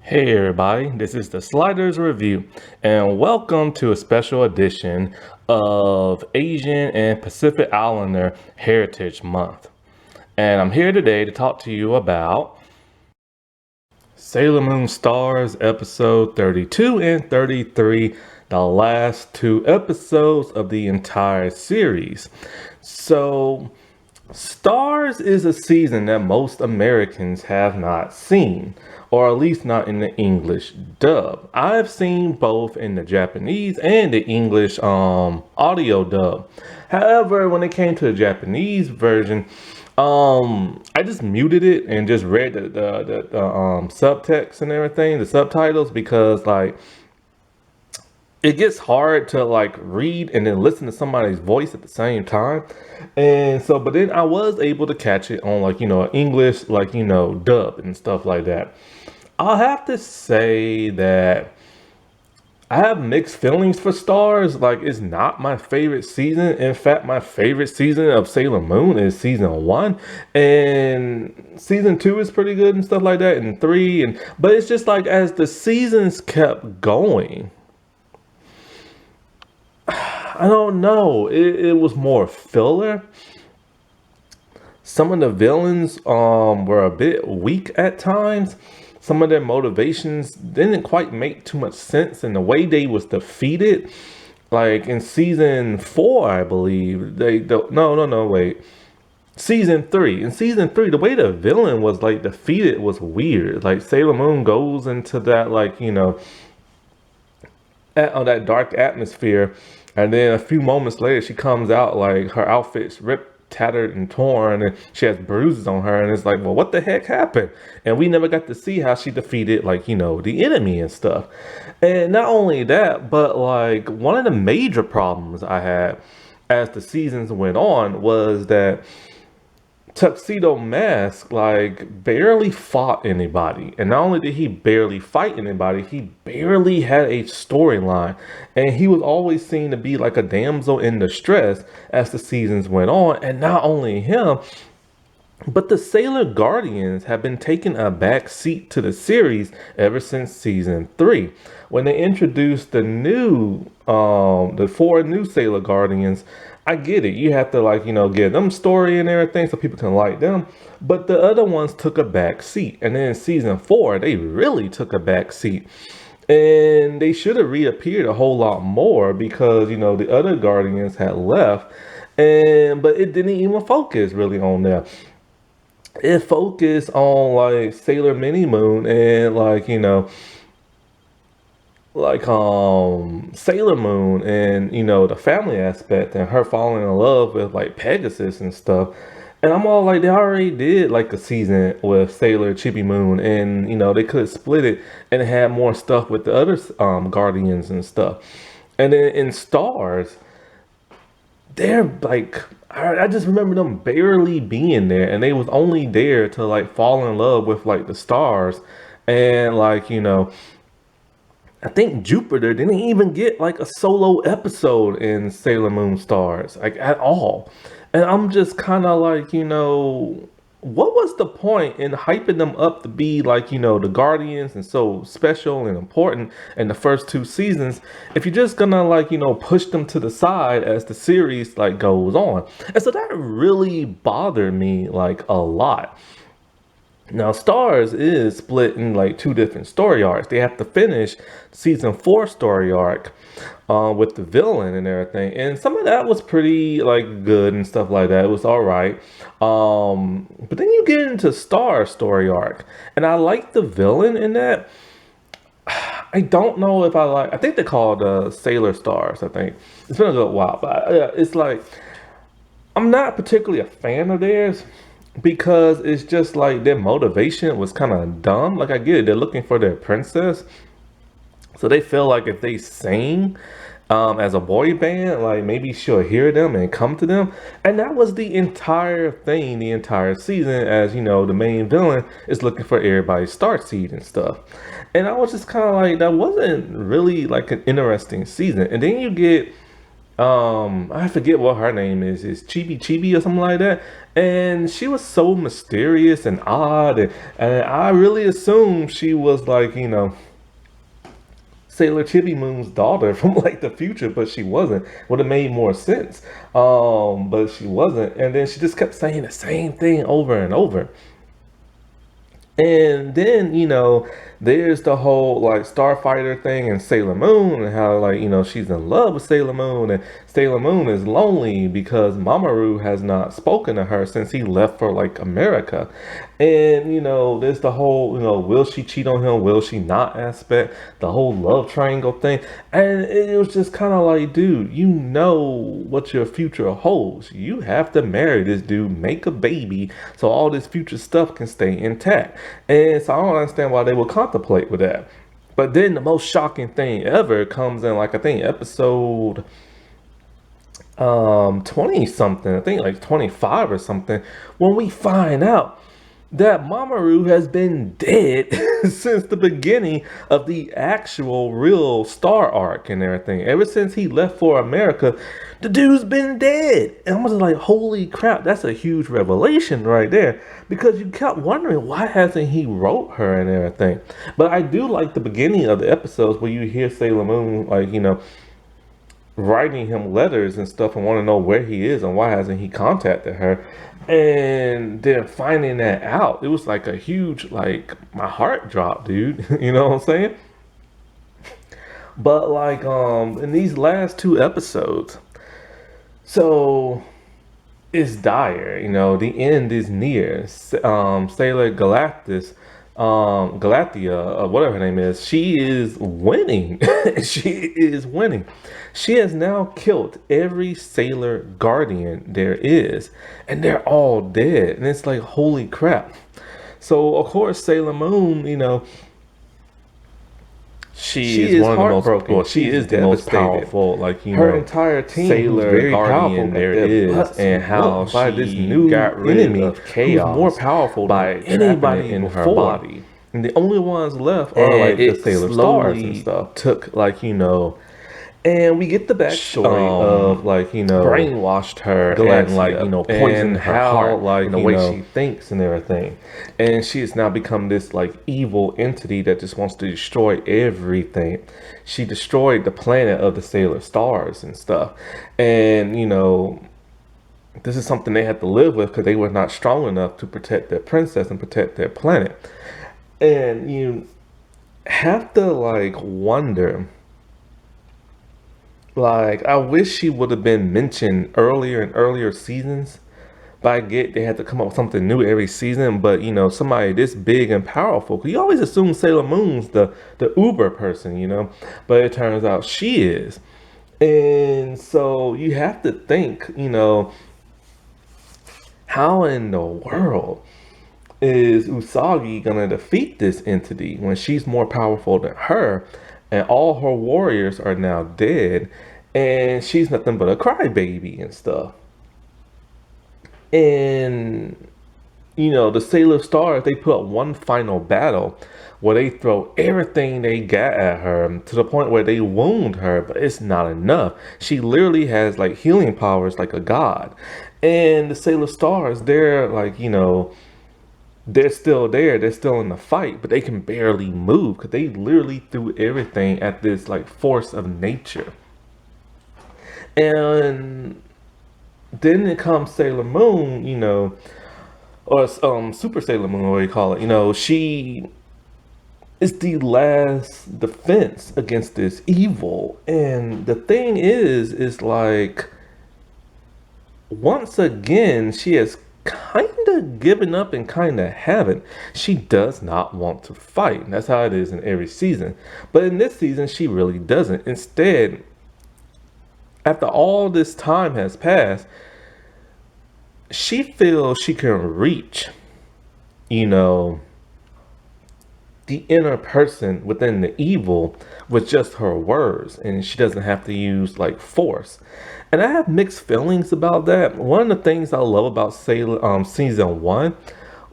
Hey everybody, this is the Sliders Review, and welcome to a special edition of Asian and Pacific Islander Heritage Month. And I'm here today to talk to you about Sailor Moon Stars episode 32 and 33, the last two episodes of the entire series. So, Stars is a season that most Americans have not seen, or at least not in the English dub. I've seen both in the Japanese and the English audio dub. However, when it came to the Japanese version, I just muted it and just read the subtext and everything, the subtitles, because like it gets hard to like read and then listen to somebody's voice at the same time. And so, but then I was able to catch it on like, English, like, dub and stuff like that. I'll have to say that I have mixed feelings for Stars. Like, it's not my favorite season. In fact, my favorite season of Sailor Moon is season 1, and season 2 is pretty good and stuff like that, and 3. But it's just like as the seasons kept going, I don't know. It was more filler. Some of the villains were a bit weak at times. Some of their motivations didn't quite make too much sense, and the way they was defeated, like in season 4, I believe they don't. No, wait. Season 3. In season 3, the way the villain was like defeated was weird. Like Sailor Moon goes into that that dark atmosphere, and then a few moments later she comes out like her outfit's ripped, tattered, and torn, and she has bruises on her, and it's like, well, what the heck happened? And we never got to see how she defeated like the enemy and stuff. And not only that, but like one of the major problems I had as the seasons went on was that Tuxedo Mask like barely fought anybody, and not only did he barely fight anybody, he barely had a storyline, and he was always seen to be like a damsel in distress as the seasons went on. And not only him, but the Sailor Guardians have been taking a back seat to the series ever since season 3, when they introduced the 4 new Sailor Guardians. I get it. You have to give them story and everything so people can like them. But the other ones took a back seat. And then in season 4, they really took a back seat. And they should have reappeared a whole lot more because, the other Guardians had left. But it didn't even focus really on them. It focused on like Sailor Mini Moon and Sailor Moon, and the family aspect and her falling in love with like Pegasus and stuff. And I'm all like, they already did like a season with Sailor Chibi Moon, and they could have split it and had more stuff with the other Guardians and stuff. And then in Stars, they're like, I just remember them barely being there, and they was only there to like fall in love with like the stars. And I think Jupiter didn't even get like a solo episode in Sailor Moon Stars, like at all. And I'm just kind of like, what was the point in hyping them up to be like, the Guardians and so special and important in the first 2 seasons, if you're just gonna push them to the side as the series like goes on? And so that really bothered me like a lot. Now, Stars is split in like 2 different story arcs. They have to finish season 4 story arc with the villain and everything, and some of that was pretty like good and stuff like that. It was all right, but then you get into Star story arc, and I like the villain in that. I don't know if I like. I think they called Sailor Stars. I think it's been a good while, but it's like I'm not particularly a fan of theirs, because it's just like their motivation was kind of dumb. Like, I get it, they're looking for their princess, so they feel like if they sing as a boy band, like maybe she'll hear them and come to them. And that was the entire thing, the entire season, as the main villain is looking for everybody's star seed and stuff. And I was just kind of like, that wasn't really like an interesting season. And then you get I forget what her name is Chibi-Chibi or something like that. And she was so mysterious and odd, and I really assumed she was like, Sailor Chibi Moon's daughter from like the future, but she wasn't. Would have made more sense. But she wasn't. And then she just kept saying the same thing over and over. And then, there's the whole like Starfighter thing and Sailor Moon, and how like, she's in love with Sailor Moon, and Sailor Moon is lonely because Mamoru has not spoken to her since he left for like America. And, there's the whole, will she cheat on him? Will she not aspect? The whole love triangle thing. And it was just kind of like, dude, you know what your future holds. You have to marry this dude, make a baby, so all this future stuff can stay intact. And so I don't understand why they would contemplate with that. But then the most shocking thing ever comes in, like, I think episode 20 something, I think like 25 or something, when we find out that Mamoru has been dead since the beginning of the actual real Star arc and everything. Ever since he left for America, the dude's been dead. And I was like, holy crap, that's a huge revelation right there. Because you kept wondering, why hasn't he wrote her and everything? But I do like the beginning of the episodes where you hear Sailor Moon, like, writing him letters and stuff and want to know where he is and why hasn't he contacted her. And then finding that out, it was like a huge, like, my heart dropped, dude. You know what I'm saying? But like, in these last two episodes, so it's dire, the end is near. Sailor Galactus, Galathea, whatever her name is, she is winning. She is winning. She has now killed every Sailor Guardian there is, and they're all dead. And it's like, holy crap. So of course Sailor Moon, she is one of the most, well, she is the most powerful, like, her entire team, Sailor very Guardian there is, and how by this new enemy of chaos, more powerful by anybody in her body. And the only ones left are like the Sailor Stars and stuff. Took like, and we get the backstory of like, brainwashed her Galaxia, and like, poisoned her heart, like, the way she thinks and everything. And she has now become this like evil entity that just wants to destroy everything. She destroyed the planet of the Sailor Stars and stuff. And, this is something they had to live with because they were not strong enough to protect their princess and protect their planet. And you have to like wonder, like, I wish she would have been mentioned earlier in earlier seasons. But I get they had to come up with something new every season. But, somebody this big and powerful. Because you always assume Sailor Moon's the uber person, But it turns out she is. And so you have to think, how in the world is Usagi going to defeat this entity when she's more powerful than her? And all her warriors are now dead, and she's nothing but a crybaby and stuff. And, the Sailor Stars, they put up one final battle where they throw everything they got at her to the point where they wound her, but it's not enough. She literally has like healing powers like a god. And the Sailor Stars, they're like, they're still there, they're still in the fight, but they can barely move because they literally threw everything at this like force of nature. And then it comes Sailor Moon, or Super Sailor Moon, what do you call it? She is the last defense against this evil. And the thing is like, once again, she has kind of given up and kind of haven't. She does not want to fight. That's how it is in every season. But in this season, she really doesn't. Instead, after all this time has passed, she feels she can reach, the inner person within the evil with just her words, and she doesn't have to use like force. And I have mixed feelings about that. One of the things I love about Sailor season 1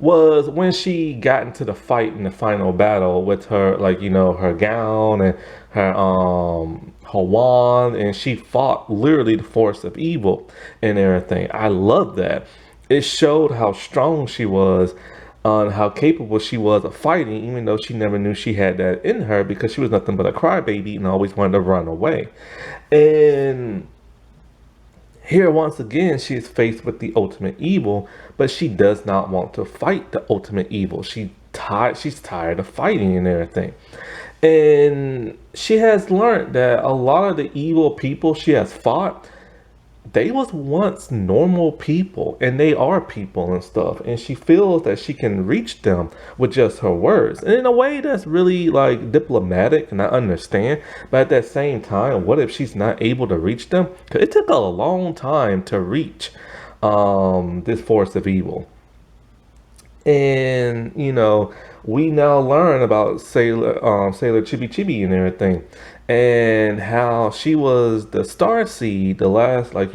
was when she got into the fight in the final battle with her, like, her gown and her wand, and she fought literally the force of evil and everything. I love that. It showed how strong she was, on how capable she was of fighting, even though she never knew she had that in her, because she was nothing but a crybaby and always wanted to run away. And here, once again, she is faced with the ultimate evil, but she does not want to fight the ultimate evil. She's tired of fighting and everything. And she has learned that a lot of the evil people she has fought, they was once normal people, and they are people and stuff, and she feels that she can reach them with just her words, and in a way that's really like diplomatic, and I understand. But at that same time, what if she's not able to reach them? Because it took a long time to reach this force of evil. And we now learn about Sailor Chibi-Chibi and everything, and how she was the star seed, the last, like,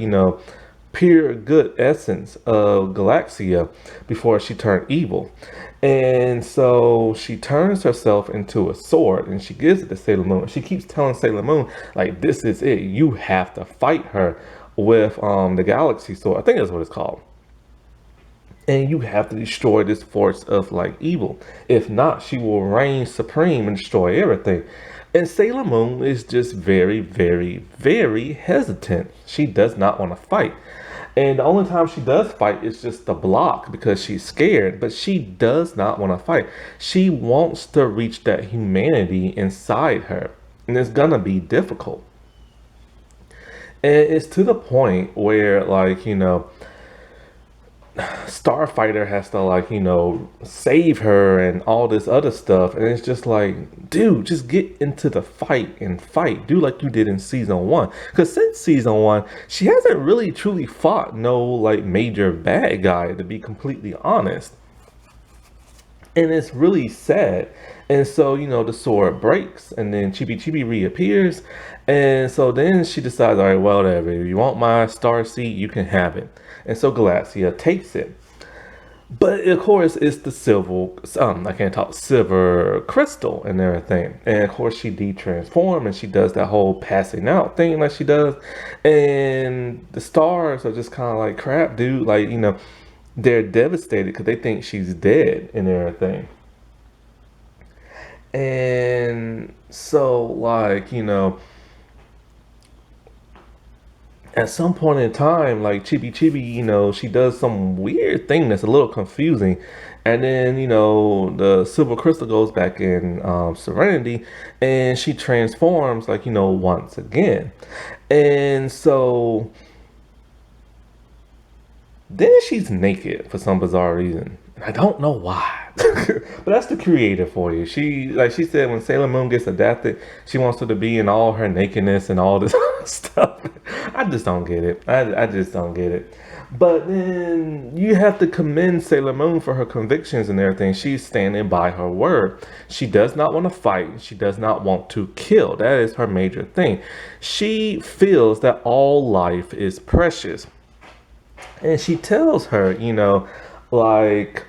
pure good essence of Galaxia before she turned evil. And so she turns herself into a sword, and she gives it to Sailor Moon. She keeps telling Sailor Moon, like, this is it, you have to fight her with the Galaxy Sword. I think that's what it's called. And you have to destroy this force of, like, evil. If not, she will reign supreme and destroy everything. And Sailor Moon is just very, very, very hesitant. She does not want to fight. And the only time she does fight is just to block, because she's scared. But she does not want to fight. She wants to reach that humanity inside her. And it's gonna be difficult. And it's to the point where, like, Starfighter has to, like, save her and all this other stuff. And it's just like, dude, just get into the fight and fight. Do like you did in season 1. Because since season 1, she hasn't really truly fought no, like, major bad guy, to be completely honest. And it's really sad. And so, the sword breaks, and then Chibi-Chibi reappears. And so then she decides, all right, well, whatever. If you want my star seed, you can have it. And so Galaxia takes it. But of course, it's the silver crystal and everything. And of course, she de-transforms, and she does that whole passing out thing like she does. And the stars are just kind of like, crap, dude. Like, they're devastated because they think she's dead and everything. And so, like, at some point in time, like, Chibi-Chibi, she does some weird thing that's a little confusing. And then, the silver crystal goes back in Serenity, and she transforms, like, once again. And so then she's naked for some bizarre reason. I don't know why. But that's the creator for you. She said, when Sailor Moon gets adapted, she wants her to be in all her nakedness and all this stuff. I just don't get it. I just don't get it. But then you have to commend Sailor Moon for her convictions and everything. She's standing by her word. She does not want to fight. She does not want to kill. That is her major thing. She feels that all life is precious. And she tells her, like,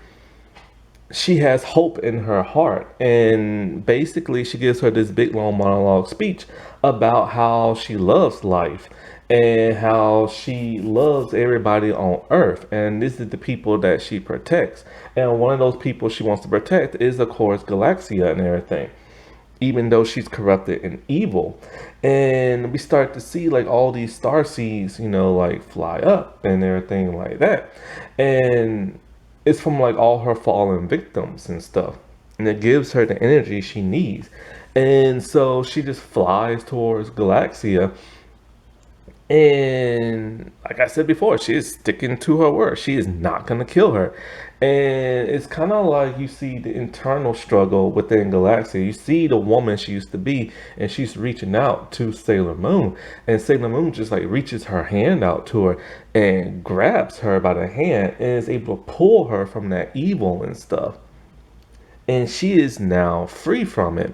she has hope in her heart. And basically she gives her this big long monologue speech about how she loves life and how she loves everybody on earth, and this is the people that she protects. And one of those people she wants to protect is, of course, Galaxia and everything, even though she's corrupted and evil. And we start to see, like, all these star seeds, like, fly up and everything like that. And it's from, like, all her fallen victims and stuff. And it gives her the energy she needs. And so she just flies towards Galaxia. And like I said before, she is sticking to her word. She is not going to kill her. And it's kind of like you see the internal struggle within Galaxia. You see the woman she used to be, and she's reaching out to Sailor Moon. And Sailor Moon just, like, reaches her hand out to her and grabs her by the hand and is able to pull her from that evil and stuff. And she is now free from it.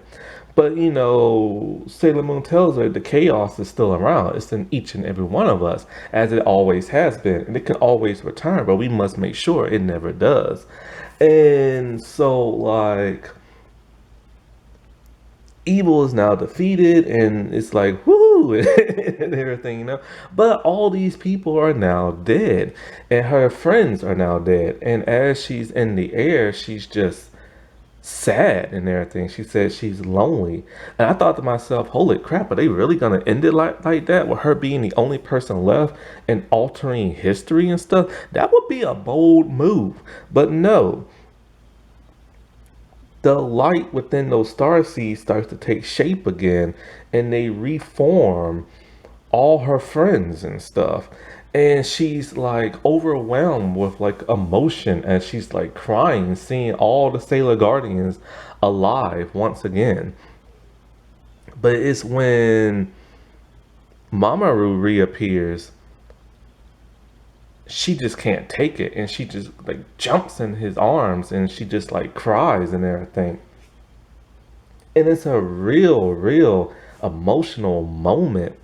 But, Sailor Moon tells her the chaos is still around. It's in each and every one of us, as it always has been. And it can always return, but we must make sure it never does. And so like evil is now defeated, and it's like whoo and everything, but all these people are now dead, and her friends are now dead, and as she's in the air, she's just sad and everything. She says she's lonely, and I thought to myself, holy crap, are they really gonna end it like that, with her being the only person left and altering history and stuff? That would be a bold move, but no. The light within those star seeds starts to take shape again, and they reform all her friends and stuff. And she's like overwhelmed with like emotion as she's like crying, seeing all the Sailor Guardians alive once again. But it's when Mamaru reappears, she just can't take it, and she just like jumps in his arms, and she just like cries and everything. And it's a real emotional moment,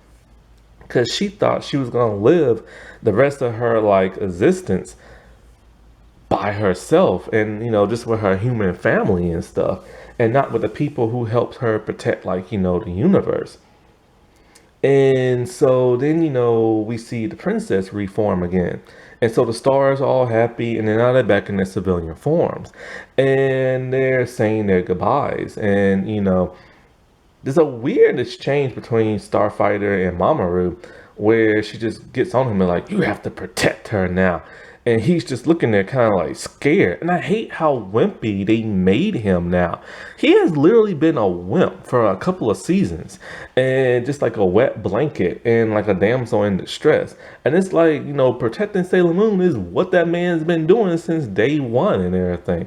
because she thought she was gonna live the rest of her like existence by herself, and just with her human family and stuff, and not with the people who helped her protect like the universe. And so then, we see the princess reform again. And so the stars are all happy, and then now they're back in their civilian forms. And they're saying their goodbyes. And, there's a weird exchange between Starfighter and Mamoru, where she just gets on him and like, you have to protect her now. And he's just looking there kind of like scared. And I hate how wimpy they made him now. He has literally been a wimp for a couple of seasons, and just like a wet blanket and like a damsel in distress. And it's like, protecting Sailor Moon is what that man's been doing since day one and everything.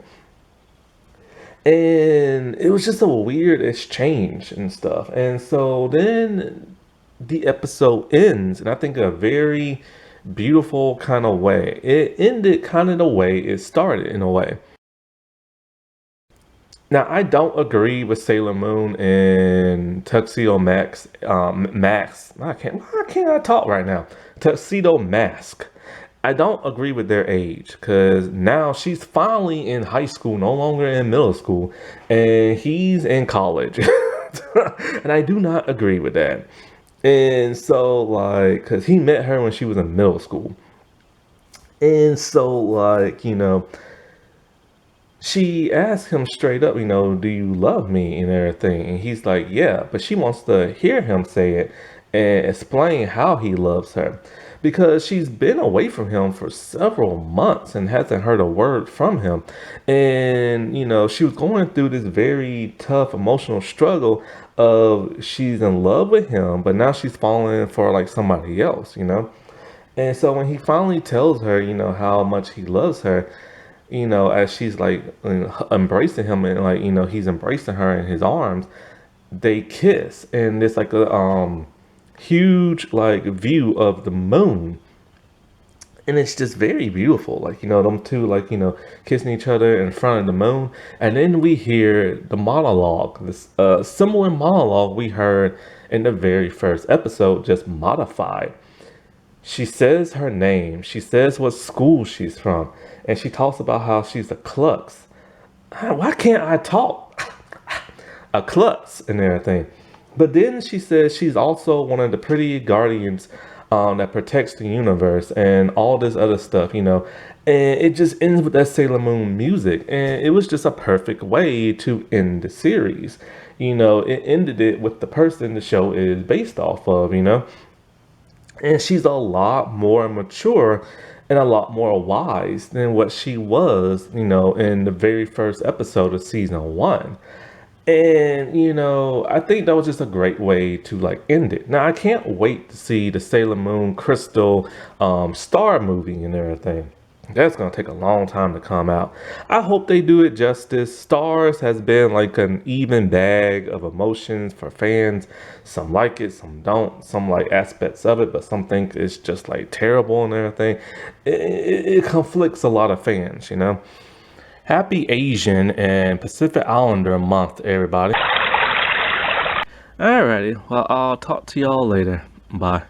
And it was just a weird exchange and stuff. And so then the episode ends, and I think a very beautiful kind of way. It ended kind of the way it started in a way. Now, I don't agree with Sailor Moon and Tuxedo Max. Max. I can't I talk right now. Tuxedo Mask. I don't agree with their age, because now she's finally in high school, no longer in middle school, and he's in college. And I do not agree with that. And so, like, because he met her when she was in middle school. And so, like, she asked him straight up, do you love me and everything? And he's like, yeah, but she wants to hear him say it and explain how he loves her, because she's been away from him for several months and hasn't heard a word from him. And, she was going through this very tough emotional struggle of she's in love with him, but now she's falling for like somebody else. And so when he finally tells her, how much he loves her, as she's like embracing him, and like, he's embracing her in his arms, they kiss, and it's like a huge like view of the moon, and it's just very beautiful, like them two like kissing each other in front of the moon. And then we hear the monologue, this similar monologue we heard in the very first episode, just modified. She says her name, she says what school she's from, and she talks about how she's a klutz. Why can't I talk? A klutz and everything. But then she says she's also one of the pretty guardians that protects the universe and all this other stuff. And it just ends with that Sailor Moon music. And it was just a perfect way to end the series. It ended it with the person the show is based off of. And she's a lot more mature and a lot more wise than what she was, in the very first episode of season one. And, I think that was just a great way to like end it. Now, I can't wait to see the Sailor Moon Crystal Star movie and everything. That's going to take a long time to come out. I hope they do it justice. Stars has been like an even bag of emotions for fans. Some like it, some don't. Some like aspects of it, but some think it's just like terrible and everything. It conflicts a lot of fans. Happy Asian and Pacific Islander month, everybody. Alrighty, well, I'll talk to y'all later. Bye.